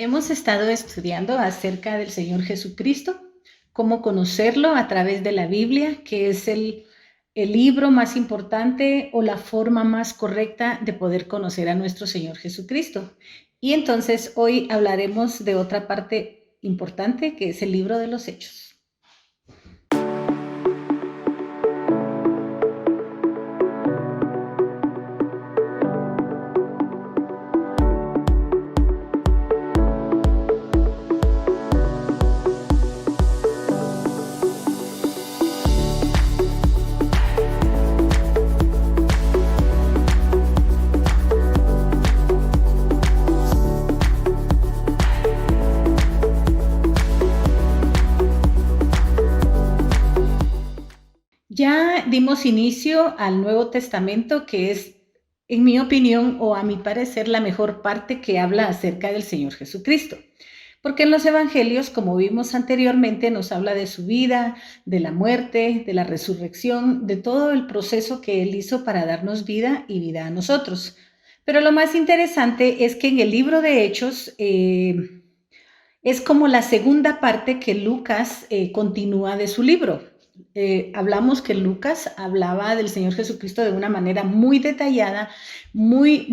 Hemos estado estudiando acerca del Señor Jesucristo, cómo conocerlo a través de la Biblia, que es el libro más importante o la forma más correcta de poder conocer a nuestro Señor Jesucristo. Y entonces hoy hablaremos de otra parte importante, que es el libro de los Hechos. Ya dimos inicio al Nuevo Testamento, que es, en mi opinión o a mi parecer, la mejor parte que habla acerca del Señor Jesucristo. Porque en los evangelios, como vimos anteriormente, nos habla de su vida, de la muerte, de la resurrección, de todo el proceso que Él hizo para darnos vida y vida a nosotros. Pero lo más interesante es que en el libro de Hechos es como la segunda parte que Lucas continúa de su libro. Hablamos que Lucas hablaba del Señor Jesucristo de una manera muy detallada, muy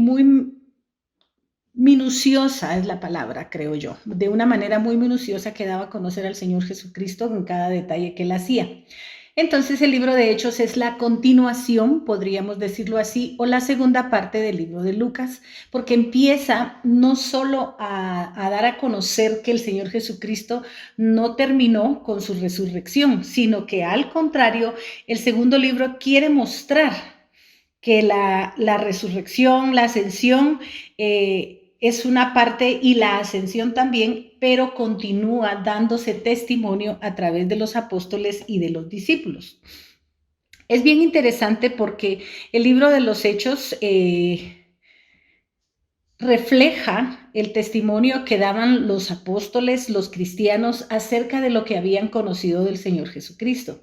minuciosa es la palabra, creo yo. De una manera muy minuciosa que daba a conocer al Señor Jesucristo en cada detalle que él hacía. Entonces el libro de Hechos es la continuación, podríamos decirlo así, o la segunda parte del libro de Lucas, porque empieza no solo a dar a conocer que el Señor Jesucristo no terminó con su resurrección, sino que al contrario, el segundo libro quiere mostrar que la resurrección, la ascensión, es una parte y la ascensión también, pero continúa dándose testimonio a través de los apóstoles y de los discípulos. Es bien interesante porque el libro de los Hechos refleja el testimonio que daban los apóstoles, los cristianos, acerca de lo que habían conocido del Señor Jesucristo.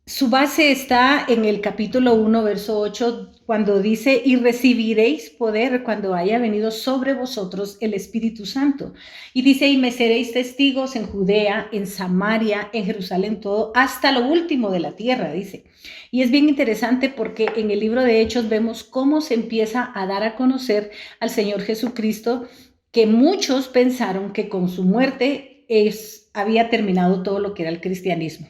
Su base está en el capítulo 1, verso 8, cuando dice, y recibiréis poder cuando haya venido sobre vosotros el Espíritu Santo. Y dice, y me seréis testigos en Judea, en Samaria, en Jerusalén, todo, hasta lo último de la tierra, dice. Y es bien interesante porque en el libro de Hechos vemos cómo se empieza a dar a conocer al Señor Jesucristo, que muchos pensaron que con su muerte había terminado todo lo que era el cristianismo.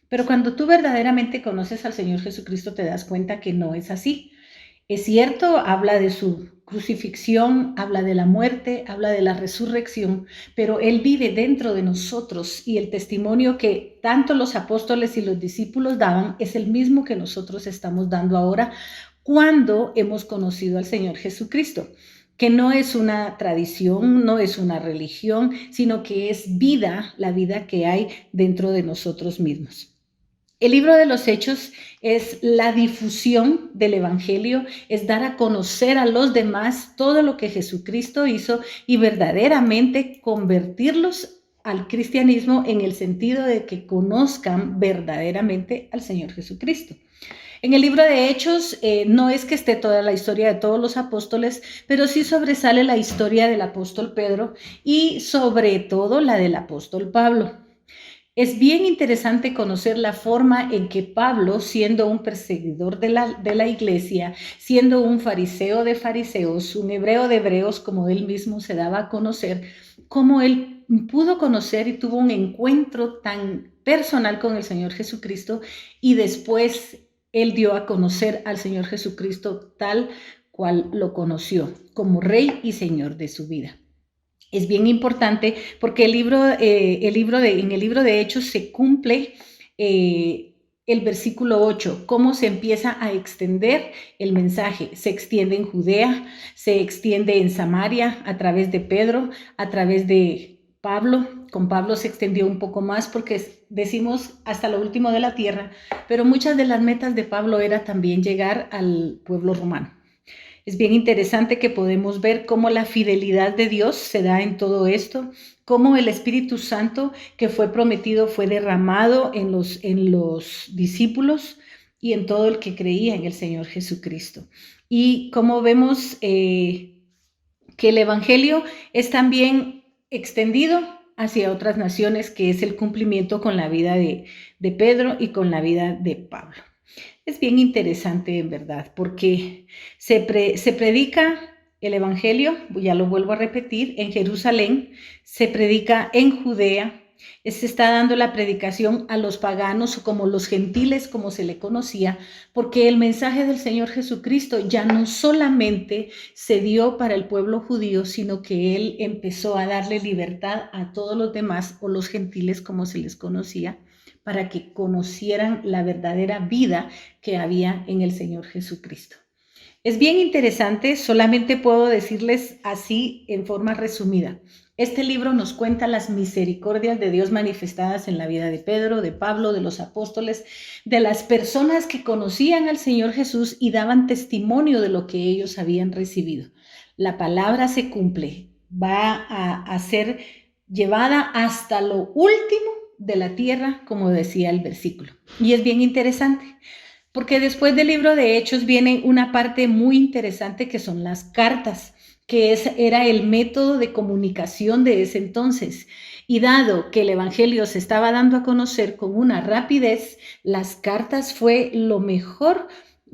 Pero cuando tú verdaderamente conoces al Señor Jesucristo te das cuenta que no es así. Es cierto, habla de su crucifixión, habla de la muerte, habla de la resurrección, pero Él vive dentro de nosotros y el testimonio que tanto los apóstoles y los discípulos daban es el mismo que nosotros estamos dando ahora cuando hemos conocido al Señor Jesucristo, que no es una tradición, no es una religión, sino que es vida, la vida que hay dentro de nosotros mismos. El libro de los Hechos es la difusión del Evangelio, es dar a conocer a los demás todo lo que Jesucristo hizo y verdaderamente convertirlos al cristianismo en el sentido de que conozcan verdaderamente al Señor Jesucristo. En el libro de Hechos no es que esté toda la historia de todos los apóstoles, pero sí sobresale la historia del apóstol Pedro y sobre todo la del apóstol Pablo. Es bien interesante conocer la forma en que Pablo, siendo un perseguidor de la iglesia, siendo un fariseo de fariseos, un hebreo de hebreos, como él mismo se daba a conocer, cómo él pudo conocer y tuvo un encuentro tan personal con el Señor Jesucristo y después él dio a conocer al Señor Jesucristo tal cual lo conoció, como Rey y Señor de su vida. Es bien importante porque en el libro de Hechos se cumple el versículo 8, cómo se empieza a extender el mensaje. Se extiende en Judea, se extiende en Samaria a través de Pedro, a través de Pablo. Con Pablo se extendió un poco más porque decimos hasta lo último de la tierra, pero muchas de las metas de Pablo era también llegar al pueblo romano. Es bien interesante que podemos ver cómo la fidelidad de Dios se da en todo esto, cómo el Espíritu Santo que fue prometido fue derramado en los discípulos y en todo el que creía en el Señor Jesucristo. Y como vemos que el Evangelio es también extendido hacia otras naciones, que es el cumplimiento con la vida de Pedro y con la vida de Pablo. Es bien interesante, en verdad, porque se predica el Evangelio, ya lo vuelvo a repetir, en Jerusalén, se predica en Judea, se está dando la predicación a los paganos o como los gentiles, como se le conocía, porque el mensaje del Señor Jesucristo ya no solamente se dio para el pueblo judío, sino que Él empezó a darle libertad a todos los demás o los gentiles, como se les conocía, para que conocieran la verdadera vida que había en el Señor Jesucristo. Es bien interesante, solamente puedo decirles así en forma resumida. Este libro nos cuenta las misericordias de Dios manifestadas en la vida de Pedro, de Pablo, de los apóstoles, de las personas que conocían al Señor Jesús y daban testimonio de lo que ellos habían recibido. La palabra se cumple, va a ser llevada hasta lo último de la tierra, como decía el versículo. Y es bien interesante, porque después del libro de Hechos viene una parte muy interesante que son las cartas, que era el método de comunicación de ese entonces. Y dado que el Evangelio se estaba dando a conocer con una rapidez, las cartas fue lo mejor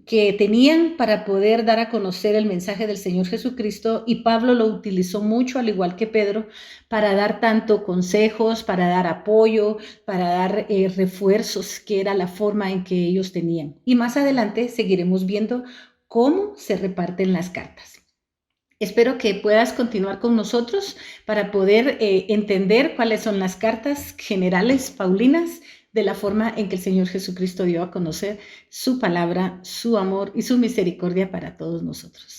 que tenían para poder dar a conocer el mensaje del Señor Jesucristo, y Pablo lo utilizó mucho, al igual que Pedro, para dar tanto consejos, para dar apoyo, para dar refuerzos, que era la forma en que ellos tenían. Y más adelante seguiremos viendo cómo se reparten las cartas. Espero que puedas continuar con nosotros para poder entender cuáles son las cartas generales paulinas, de la forma en que el Señor Jesucristo dio a conocer su palabra, su amor y su misericordia para todos nosotros.